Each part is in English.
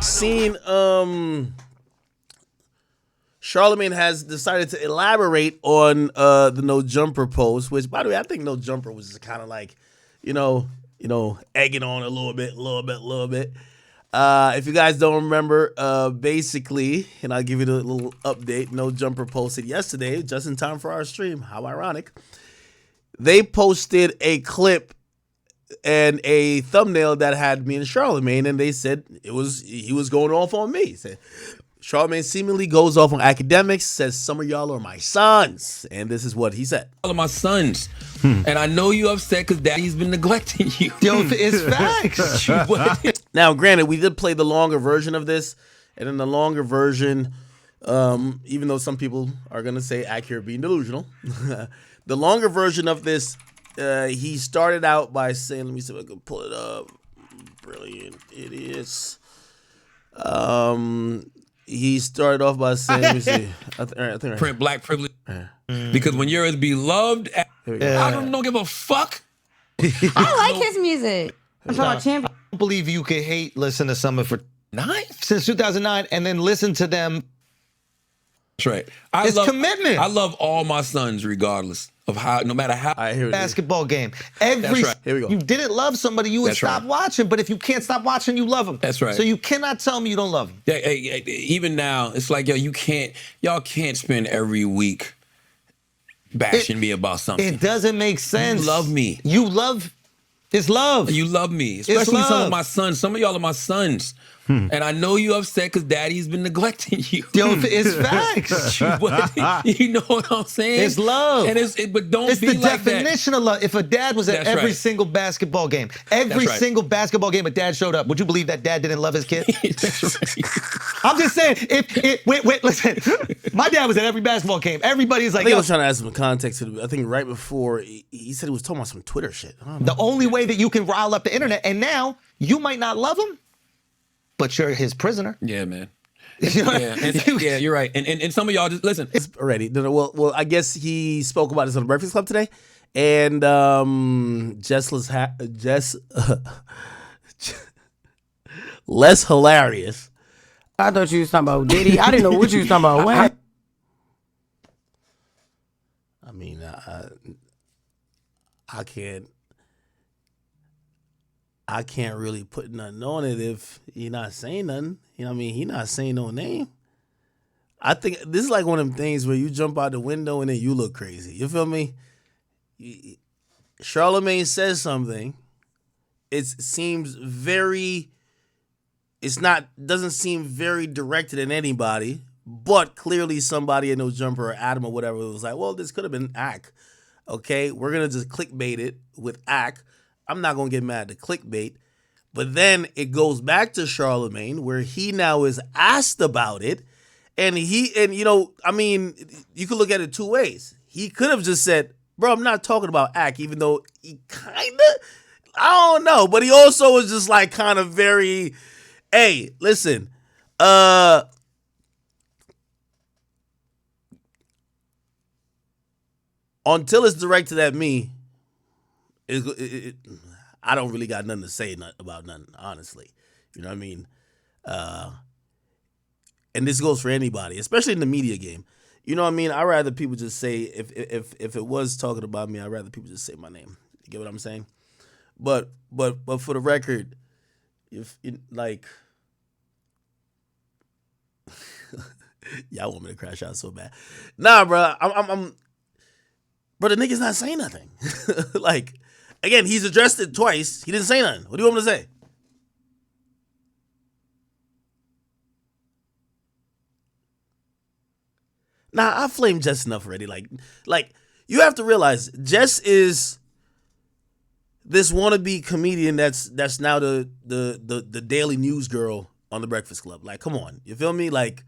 Seen Charlamagne has decided to elaborate on the no jumper post, which, by the way, I think no jumper was kind of like, egging on a little bit. If you guys don't remember, basically, and I'll give you the little update. No jumper posted yesterday, just in time for our stream. How ironic! They posted a clip and a thumbnail that had me and Charlamagne, and they said he was going off on me. Said, Charlamagne seemingly goes off on Akademiks, says some of y'all are my sons. And this is what he said. All of my sons. And I know you upset because daddy's been neglecting you. Yo, it's facts. Now, granted, we did play the longer version of this. And in the longer version, even though some people are going to say accurate being delusional, the longer version of this, he started out by saying, let me see if I can pull it up. Brilliant. It is. He started off by saying, let me see. I think print black privilege. Because when you're as beloved, I don't give a fuck. I like his music. I'm talking about Champion. I don't believe you could listen to someone for since 2009 and then listen to them. That's right. It's commitment. I love all my sons regardless of how, no matter how. Basketball game. That's right. Here we go. You didn't love somebody, you would stop watching. But if you can't stop watching, you love them. That's right. So you cannot tell me you don't love them. Yeah, even now, it's like, y'all can't spend every week bashing me about something. It doesn't make sense. You love me. It's love. You love me. Especially some of my sons. Some of y'all are my sons. And I know you upset because daddy's been neglecting you. Yo, it's facts. You know what I'm saying? It's love. But don't it's be the like definition of love. If a dad was at every single basketball game, single basketball game a dad showed up, would you believe that dad didn't love his kid? I'm just saying, wait, listen. My dad was at every basketball game. Everybody's like, I was trying to add some context to it. I think right before, he said he was talking about some Twitter shit. The only way that you can rile up the internet, and now you might not love him, but you're his prisoner. Yeah, man. Yeah, you're right. And some of y'all just listen. It's already. Well, I guess he spoke about this on the Breakfast Club today, and less hilarious. I thought you was talking about Diddy. I didn't know what you was talking about. When? I mean, I can't really put nothing on it if you're not saying nothing. You know what I mean? He not saying no name. I think this is like one of them things where you jump out the window and then you look crazy. You feel me? Charlamagne says something. Doesn't seem very directed at anybody, but clearly somebody in No Jumper or Adam or whatever was like, well, this could have been Ak. Okay, we're going to just clickbait it with Ak. I'm not going to get mad at the clickbait. But then it goes back to Charlamagne where he now is asked about it. And you could look at it two ways. He could have just said, bro, I'm not talking about Ak, even though he kind of, I don't know. But he also was just like kind of very, hey, listen, until it's directed at me, I don't really got nothing to say about nothing, honestly. You know what I mean? And this goes for anybody, especially in the media game. You know what I mean? I'd rather people just say, if it was talking about me, I'd rather people just say my name. You get what I'm saying? But for the record, if like, y'all want me to crash out so bad? Nah, bro, but the nigga's not saying nothing. Like, again, he's addressed it twice. He didn't say nothing. What do you want me to say? Nah, I flamed Jess enough already. Like you have to realize Jess is this wannabe comedian that's now the daily news girl on the Breakfast Club. Like, come on, you feel me? Like,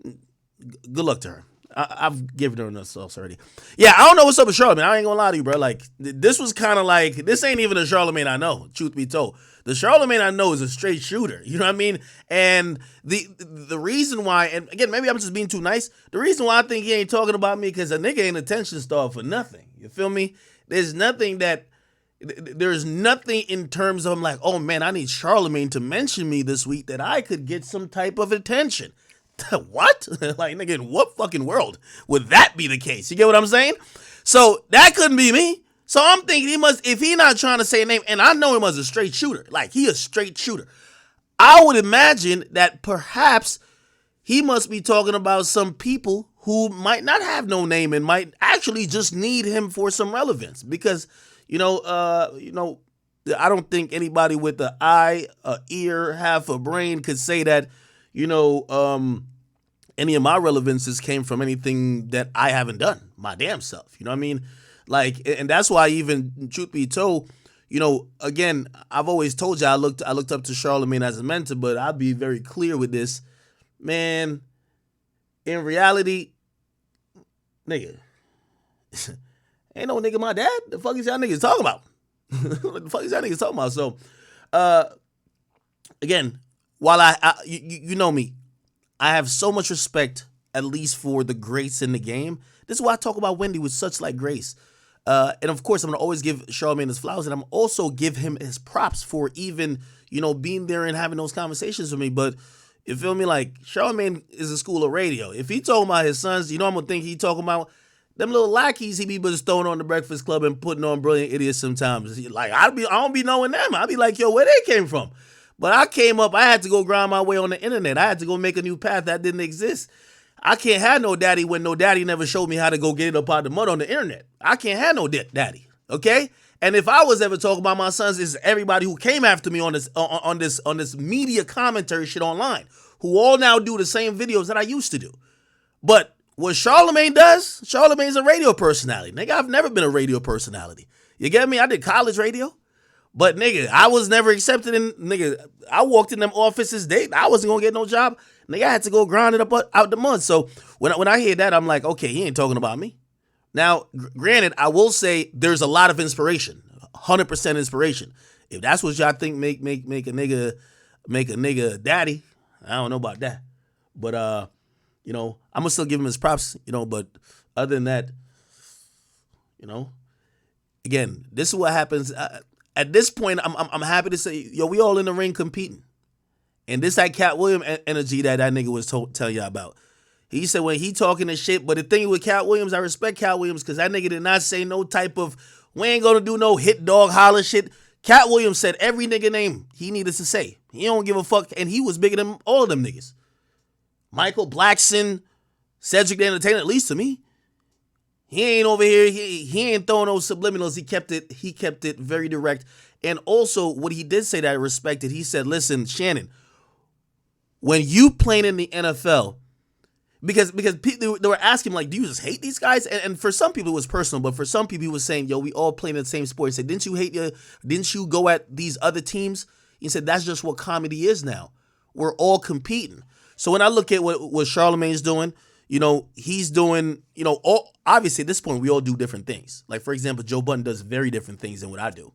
good luck to her. I've given her enough sauce already. Yeah, I don't know what's up with Charlamagne. I ain't gonna lie to you, bro. Like, this was kind of like, this ain't even a Charlamagne I know, truth be told. The Charlamagne I know is a straight shooter. You know what I mean? And the reason why, and again, maybe I'm just being too nice. The reason why I think he ain't talking about me because a nigga ain't attention star for nothing. You feel me? There's nothing that there's nothing in terms of I'm like, oh man, I need Charlamagne to mention me this week that I could get some type of attention. What? Like, nigga, in what fucking world would that be the case? You get what I'm saying? So that couldn't be me. So I'm thinking he must, if he not trying to say a name, and I know him as a straight shooter, like he a straight shooter, I would imagine that perhaps he must be talking about some people who might not have no name and might actually just need him for some relevance. Because, I don't think anybody with an eye, an ear, half a brain could say that, any of my relevances came from anything that I haven't done my damn self. You know what I mean? Like, and that's why even, truth be told, again, I've always told you I looked up to Charlamagne as a mentor, but I'll be very clear with this. Man, in reality, nigga, ain't no nigga my dad. The fuck is y'all niggas talking about? What the fuck is y'all niggas talking about? So, again, while you know me, I have so much respect, at least for the greats in the game. This is why I talk about Wendy with such like grace. And of course, I'm gonna always give Charlamagne his flowers, and I'm also give him his props for even, being there and having those conversations with me. But you feel me? Like, Charlamagne is a school of radio. If he talking about his sons, I'm gonna think he talking about them little lackeys he be just throwing on the Breakfast Club and putting on Brilliant Idiots sometimes. Like, I don't be knowing them. I be like, yo, where they came from? But I came up, I had to go grind my way on the internet. I had to go make a new path that didn't exist. I can't have no daddy when no daddy never showed me how to go get it up out the mud on the internet. I can't have no daddy, okay? And if I was ever talking about my sons, it's everybody who came after me on this media commentary shit online, who all now do the same videos that I used to do. But what Charlamagne does, Charlamagne's a radio personality. Nigga, I've never been a radio personality. You get me? I did college radio. But nigga, I was never accepted in, nigga, I walked in them offices, I wasn't gonna get no job. Nigga, I had to go grind it up out the mud. So when I hear that, I'm like, okay, he ain't talking about me. Now, granted, I will say there's a lot of inspiration, 100% inspiration. If that's what y'all think make a nigga daddy, I don't know about that. But I'm gonna still give him his props, but other than that, again, this is what happens. At this point, I'm happy to say, yo, we all in the ring competing. And this that Cat Williams energy that nigga was telling y'all about. He said when he talking this shit, but the thing with Cat Williams, I respect Cat Williams because that nigga did not say no type of, we ain't gonna do no hit dog holler shit. Cat Williams said every nigga name he needed to say. He don't give a fuck, and he was bigger than all of them niggas. Michael Blackson, Cedric the Entertainer, at least to me. He ain't over here. He ain't throwing no subliminals. He kept it very direct. And also, what he did say that I respected, he said, listen, Shannon, when you playing in the NFL, because people, they were asking, like, do you just hate these guys? And for some people, it was personal. But for some people, he was saying, yo, we all playing in the same sport. He said, didn't you go at these other teams? He said, that's just what comedy is now. We're all competing. So when I look at what Charlamagne's doing, he's doing, obviously at this point, we all do different things. Like, for example, Joe Budden does very different things than what I do,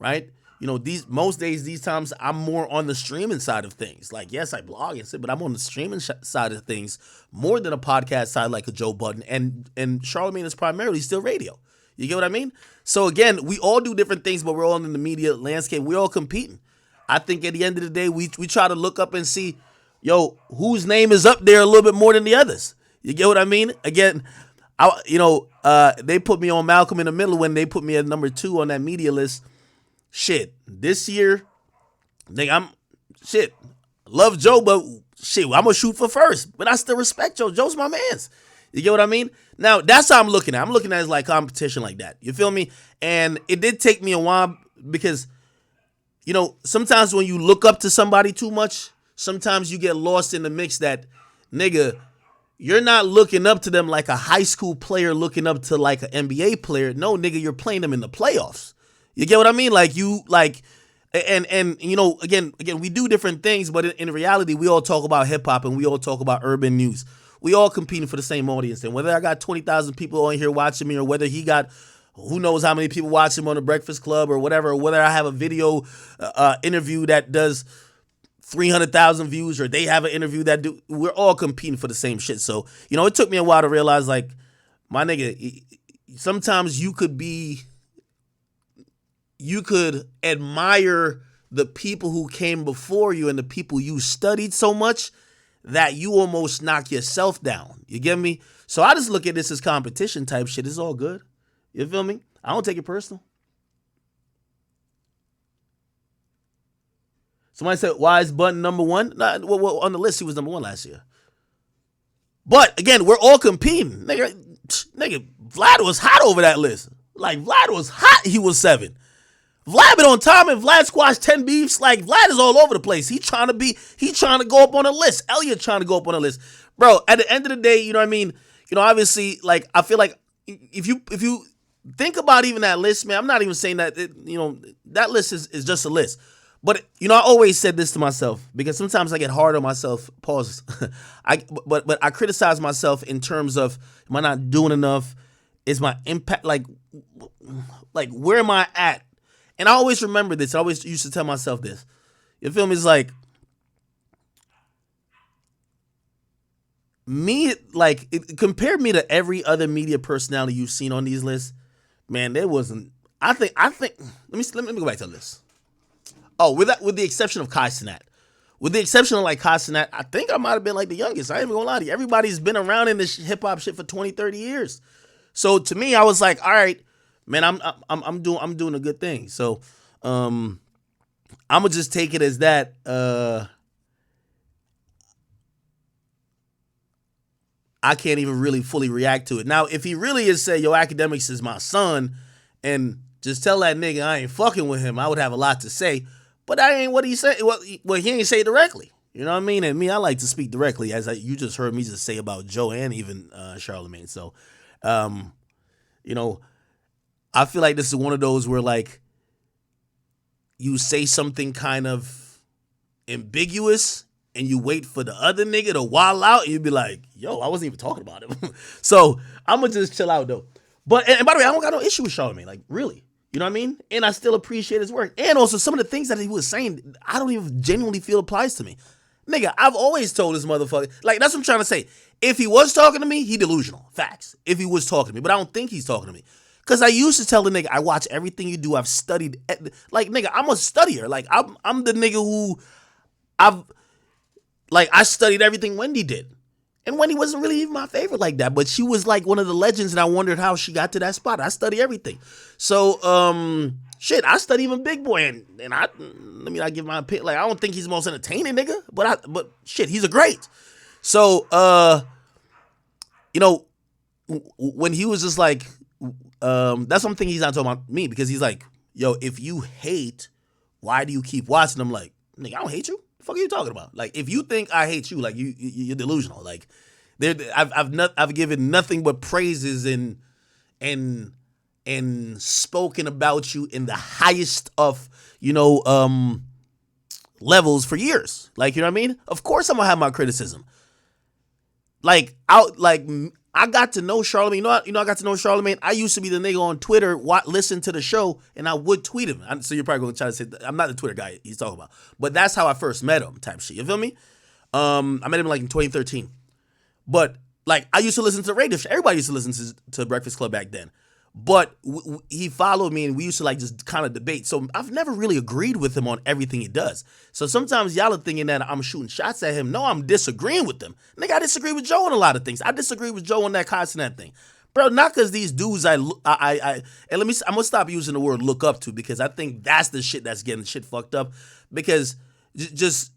right? These times, I'm more on the streaming side of things. Like, yes, I blog and shit, but I'm on the streaming side of things more than a podcast side like a Joe Budden. And Charlamagne is primarily still radio. You get what I mean? So again, we all do different things, but we're all in the media landscape. We're all competing. I think at the end of the day, we try to look up and see, yo, whose name is up there a little bit more than the others. You get what I mean? Again, they put me on Malcolm in the Middle when they put me at number 2 on that media list. Shit, this year, nigga, love Joe, but shit, I'm gonna shoot for first. But I still respect Joe. Joe's my mans. You get what I mean? Now, that's how I'm looking at it. I'm looking at it as like competition like that. You feel me? And it did take me a while because, sometimes when you look up to somebody too much, sometimes you get lost in the mix that, nigga, you're not looking up to them like a high school player looking up to like an NBA player. No, nigga, you're playing them in the playoffs. You get what I mean? Again, we do different things, but in reality, we all talk about hip hop and we all talk about urban news. We all competing for the same audience. And whether I got 20,000 people on here watching me or whether he got who knows how many people watch him on the Breakfast Club or whatever, or whether I have a video interview that does 300,000 views or they have an interview we're all competing for the same shit. So, it took me a while to realize, like, my nigga, sometimes you could be you could admire the people who came before you and the people you studied so much that you almost knock yourself down. You get me? So I just look at this as competition type shit. It's all good. You feel me? I don't take it personal. Somebody said, why is Button number one? Nah, well, on the list, he was number one last year. But again, we're all competing. Nigga, Vlad was hot over that list. Like, Vlad was hot. He was 7. Vlad been on time and Vlad squashed 10 beefs. Like, Vlad is all over the place. He trying to go up on a list. Elliot trying to go up on a list. Bro, at the end of the day, you know what I mean? You know, obviously, like, I feel like if you think about even that list, man, I'm not even saying that, that list is just a list. But, I always said this to myself because sometimes I get hard on myself. Pause. But I criticize myself in terms of, am I not doing enough? Is my impact, like where am I at? And I always remember this. I always used to tell myself this. You feel me? It's like, compare me to every other media personality you've seen on these lists. Man, there wasn't, I think, let me go back to the list. Oh, with the exception of Kai Cenat. With the exception of like Kai Cenat, I think I might have been like the youngest. I ain't even gonna lie to you. Everybody's been around in this hip hop shit for 20, 30 years. So to me, I was like, all right, man, I'm doing a good thing. So I'm gonna just take it as that. I can't even really fully react to it. Now, if he really is say, yo, Akademiks is my son, and just tell that nigga I ain't fucking with him, I would have a lot to say. But that ain't what he said. Well, he ain't say directly. You know what I mean? And me, I like to speak directly, as you just heard me just say about Joe and even Charlamagne. So, I feel like this is one of those where, like, you say something kind of ambiguous and you wait for the other nigga to wild out and you be like, yo, I wasn't even talking about him. So I'm going to just chill out, though. But, and by the way, I don't got no issue with Charlamagne. Like, really. You know what I mean? And I still appreciate his work. And also, some of the things that he was saying, I don't even genuinely feel applies to me. Nigga, I've always told this motherfucker, like, that's what I'm trying to say. If he was talking to me, he delusional. Facts. If he was talking to me. But I don't think he's talking to me. Because I used to tell the nigga, I watch everything you do. I've studied. Like, nigga, I'm a studier. Like, I'm the nigga who I studied everything Wendy did. And Wendy wasn't really even my favorite like that, but she was like one of the legends, and I wondered how she got to that spot. I study everything. So, I study even Big Boy, and let me not give my opinion. Like, I don't think he's the most entertaining nigga, but he's a great. So, when he was just like, that's something he's not talking about me, because he's like, yo, if you hate, why do you keep watching? I'm like, nigga, I don't hate you. The fuck are you talking about? Like, if you think I hate you, like you're delusional. Like, I've given nothing but praises and spoken about you in the highest of levels for years. Like, you know what I mean? Of course, I'm gonna have my criticism. I got to know Charlamagne. I got to know Charlamagne. I used to be the nigga on Twitter, listen to the show, and I would tweet him. So you're probably going to try to say, I'm not the Twitter guy he's talking about. But that's how I first met him, type shit. You feel me? I met him like in 2013. But like, I used to listen to the radio show. Everybody used to listen to Breakfast Club back then. But he followed me, and we used to like just kind of debate. So I've never really agreed with him on everything he does. So sometimes y'all are thinking that I'm shooting shots at him. No, I'm disagreeing with him. Nigga, I disagree with Joe on a lot of things. I disagree with Joe on that Kai Cenat thing. Bro, not because these dudes and I'm going to stop using the word look up to, because I think that's the shit that's getting shit fucked up. Because just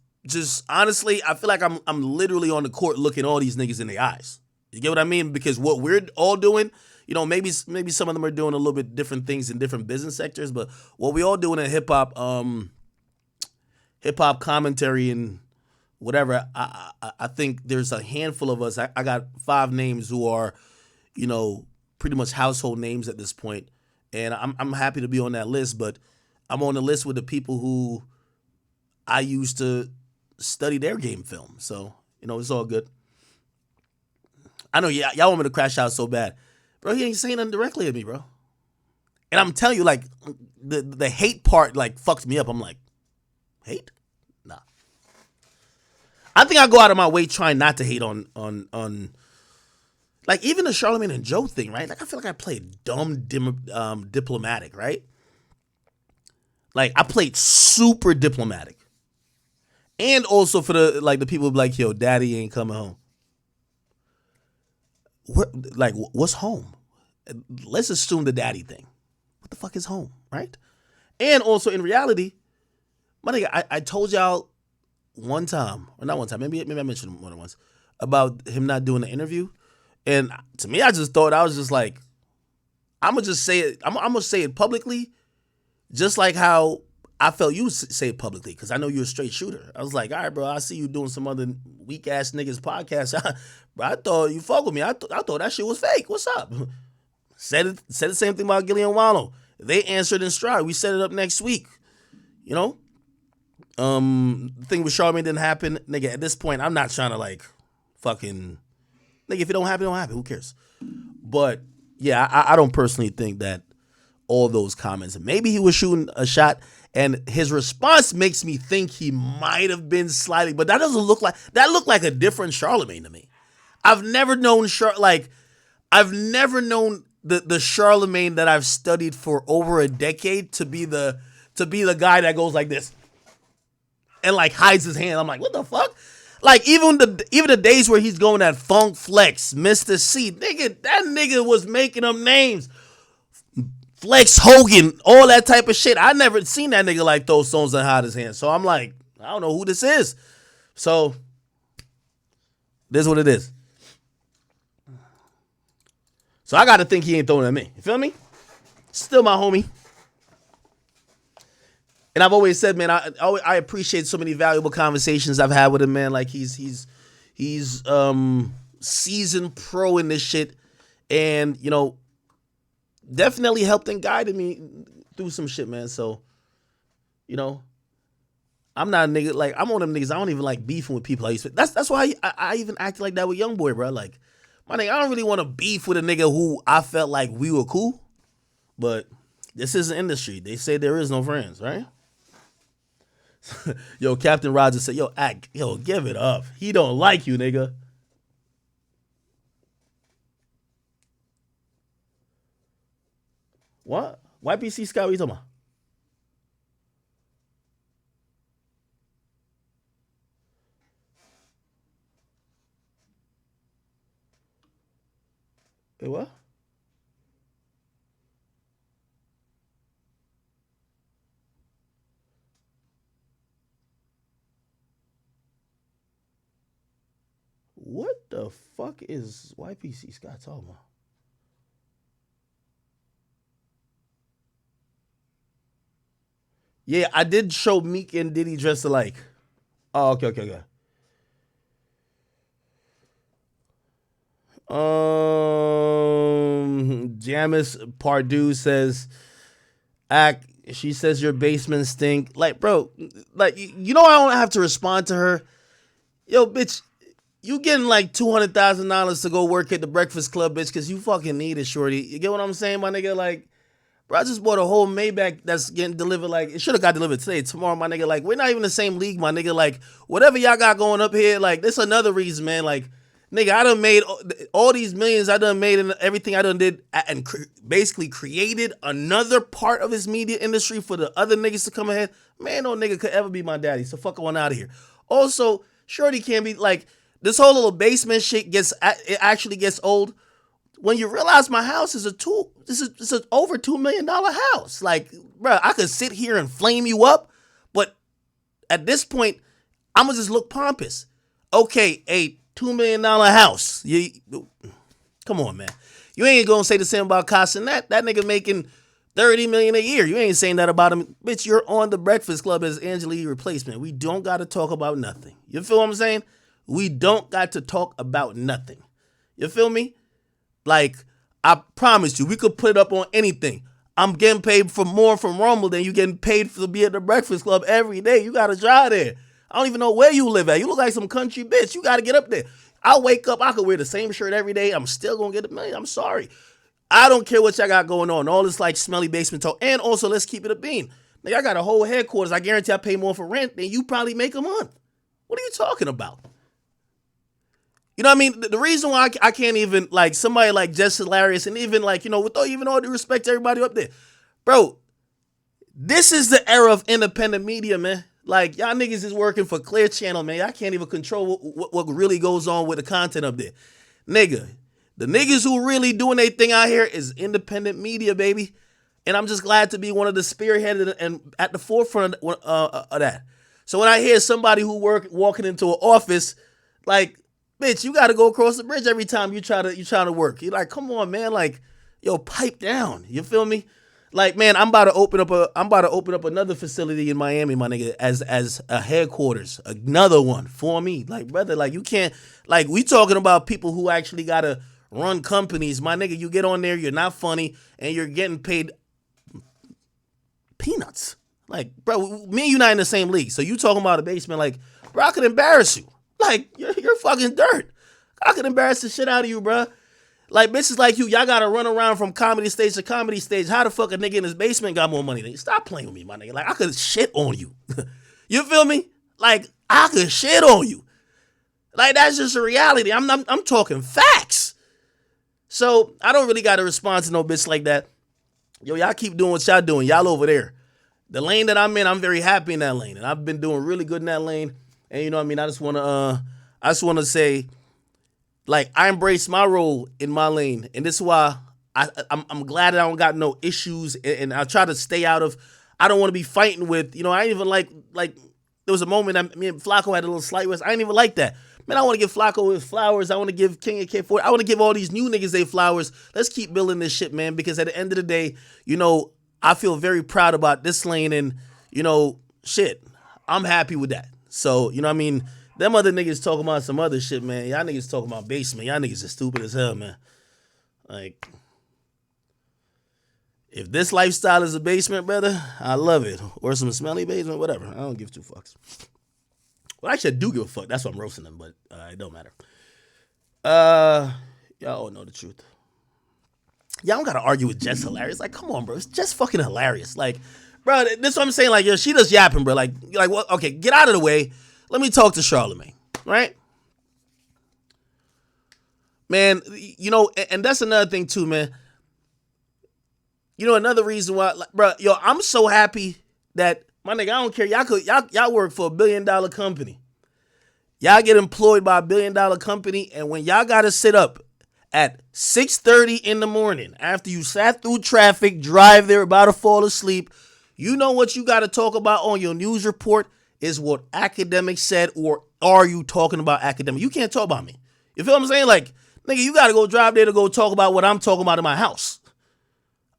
honestly, I feel like I'm literally on the court looking all these niggas in the eyes. You get what I mean? Because what we're all doing, maybe some of them are doing a little bit different things in different business sectors, but what we all doing in hip hop commentary and whatever, I think there's a handful of us. I got 5 names who are, pretty much household names at this point, and I'm happy to be on that list. But I'm on the list with the people who I used to study their game film, so it's all good. I know y'all want me to crash out so bad. Bro, he ain't saying nothing directly at me, bro. And I'm telling you, like, the hate part, like, fucked me up. I'm like, hate? Nah. I think I go out of my way trying not to hate on like, even the Charlamagne and Joe thing, right? Like, I feel like I played dumb diplomatic, right? Like, I played super diplomatic. And also for the people like, yo, daddy ain't coming home. What's home? Let's assume the daddy thing. What the fuck is home, right? And also in reality, my nigga, I told y'all one time, or not one time, maybe I mentioned him more than once, about him not doing the interview. And to me, I was just like, I'm gonna just say it. I'm gonna say it publicly, just like how I felt you say it publicly, because I know you're a straight shooter. I was like, all right, bro, I see you doing some other weak ass niggas podcast. Bro, I thought you fuck with me. I thought that shit was fake. What's up? Said the same thing about Gillian Wallow. They answered in stride. We set it up next week. You know? The thing with Charlamagne didn't happen. Nigga, at this point, I'm not trying to like fucking nigga, if it don't happen, it don't happen. Who cares? But yeah, I don't personally think that all those comments. Maybe he was shooting a shot, and his response makes me think he might have been slightly, but that doesn't look like that. Looked like a different Charlamagne to me. I've never known the Charlamagne that I've studied for over a decade to be the guy that goes like this and like hides his hand. I'm like, what the fuck? Like even the days where he's going at Funk Flex, Mr. C, nigga, that nigga was making them names. Flex Hogan, all that type of shit. I never seen that nigga like those songs and hide his hand. So I'm like, I don't know who this is. So this is what it is. So I got to think he ain't throwing at me. You feel me? Still my homie. And I've always said, man, I appreciate so many valuable conversations I've had with him, man. Like he's seasoned pro in this shit, and you know, definitely helped and guided me through some shit, man. So, you know, I'm not a nigga like I'm one of them niggas. I don't even like beefing with people. That's why I even acted like that with Youngboy, bro. Like, my nigga, I don't really want to beef with a nigga who I felt like we were cool, but this is an industry. They say there is no friends, right? Yo, Captain Rogers said, yo, give it up. He don't like you, nigga. What? YPC Scott, what you talking about? Hey, what? What the fuck is YPC Scott talking about? Yeah, I did show Meek and Diddy dressed alike. Oh, okay. Jamis Pardue says, she says your basement stink. Like, bro, like, you know I don't have to respond to her. Yo, bitch, you getting like $200,000 to go work at the Breakfast Club, bitch, because you fucking need it, shorty. You get what I'm saying, my nigga? Like, bro, I just bought a whole Maybach that's getting delivered. Like, it should have got delivered today, tomorrow, my nigga. Like, we're not even the same league, my nigga. Like, whatever y'all got going up here, like, this another reason, man. Like, nigga, I done made all these millions I done made and everything I done did and basically created another part of this media industry for the other niggas to come ahead. Man, no nigga could ever be my daddy, so fuck on out of here. Also, shorty can't be, like, this whole little basement shit it actually gets old when you realize my house is this is over $2 million house. Like, bro, I could sit here and flame you up, but at this point, I'm gonna just look pompous. Okay, a $2 million house. Come on, man. You ain't gonna say the same about Casa That nigga making $30 million a year. You ain't saying that about him. Bitch, you're on the Breakfast Club as Angela Yee replacement. We don't got to talk about nothing. You feel what I'm saying? We don't got to talk about nothing. You feel me? Like, I promise you, we could put it up on anything. I'm getting paid for more from Rumble than you getting paid to be at the Breakfast Club every day. You got to drive there. I don't even know where you live at. You look like some country bitch. You got to get up there. I wake up, I could wear the same shirt every day. I'm still going to get $1 million. I'm sorry. I don't care what y'all got going on. All this like smelly basement talk. And also, let's keep it a bean. Nigga, I got a whole headquarters. I guarantee I pay more for rent than you probably make a month. What are you talking about? You know what I mean? The reason why I can't even, like, somebody like Jess Hilarious and even, like, you know, with even all due respect to everybody up there. Bro, This is the era of independent media, man. Like, y'all niggas is working for Clear Channel, man. I can't even control what really goes on with the content up there. Nigga, the niggas who really doing their thing out here is independent media, baby. And I'm just glad to be one of the spearheaded and at the forefront of that. So when I hear somebody who walking into an office, like, bitch, you got to go across the bridge every time you try to work. You're like, come on, man. Like, yo, pipe down. You feel me? Like, man, I'm about to open up another facility in Miami, my nigga, as a headquarters, another one for me. Like, brother, like, you can't, like, we talking about people who actually gotta run companies. My nigga, you get on there, you're not funny, and you're getting paid peanuts. Like, bro, me and you not in the same league. So you talking about a basement, like, bro, I could embarrass you. Like, you're fucking dirt. I could embarrass the shit out of you, bro. Like, bitches like you, y'all gotta run around from comedy stage to comedy stage. How the fuck a nigga in his basement got more money than you? Stop playing with me, my nigga. Like, I could shit on you. You feel me? Like, I could shit on you. Like, that's just a reality. I'm talking facts. So, I don't really gotta respond to no bitch like that. Yo, y'all keep doing what y'all doing. Y'all over there. The lane that I'm in, I'm very happy in that lane. And I've been doing really good in that lane. And you know what I mean? I just wanna say, like, I embrace my role in my lane, and this is why I'm glad that I don't got no issues, and I try to stay out of. I don't want to be fighting with, you know. I ain't even like there was a moment me and Flacco had a little slight west. I ain't even like that. Man, I want to give Flacco his flowers. I want to give King of K4. I want to give all these new niggas their flowers. Let's keep building this shit, man, because at the end of the day, you know, I feel very proud about this lane, and you know, shit, I'm happy with that. So you know what I mean. Them other niggas talking about some other shit, man. Y'all niggas talking about basement. Y'all niggas are stupid as hell, man. Like, if this lifestyle is a basement, brother, I love it. Or some smelly basement, whatever. I don't give two fucks. Well, actually, I do give a fuck. That's why I'm roasting them, but it don't matter. Y'all all know the truth. Y'all don't gotta argue with Jess hilarious. Like, come on, bro. It's just fucking hilarious. Like, bro, this is what I'm saying. Like, yo, she just yapping, bro. Like, what? Okay, get out of the way. Let me talk to Charlamagne, right? Man, you know, and that's another thing too, man. You know, another reason why, like, bro, yo, I'm so happy that, my nigga, I don't care. Y'all work for $1 billion company. Y'all get employed by $1 billion company, and when y'all gotta sit up at 6:30 in the morning after you sat through traffic, drive there, about to fall asleep, you know what you gotta talk about on your news report is what Akademiks said, or are you talking about Akademiks? You can't talk about me. You feel what I'm saying? Like, nigga, you gotta go drive there to go talk about what I'm talking about in my house.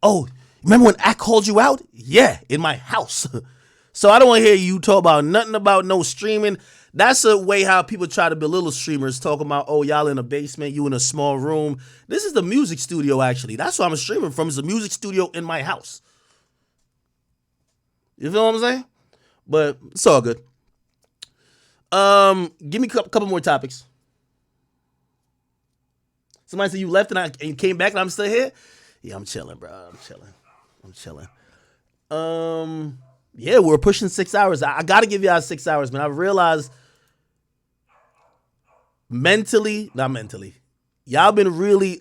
Oh, remember when Ak called you out? Yeah, in my house. So I don't want to hear you talk about nothing about no streaming. That's a way how people try to belittle streamers, talking about, oh, y'all in a basement, you in a small room. This is the music studio, actually. That's where I'm streaming from. It's a music studio in my house. You feel what I'm saying? But it's all good. Give me a couple more topics. Somebody said you left and you came back and I'm still here? Yeah, I'm chilling, bro. I'm chilling. Yeah, we're pushing 6 hours. I got to give y'all 6 hours, man. I realized not mentally, y'all been really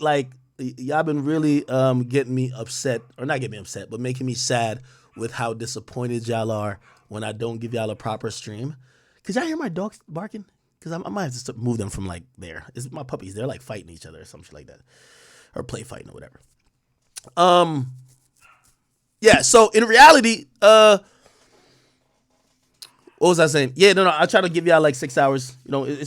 getting me upset, or not getting me upset, but making me sad with how disappointed y'all are when I don't give y'all a proper stream. Cause y'all hear my dogs barking? Cause I might have to move them from like there. It's my puppies. They're like fighting each other or some shit like that, or play fighting or whatever. Yeah. So in reality, what was I saying? Yeah, no. I try to give y'all like 6 hours. You know, it's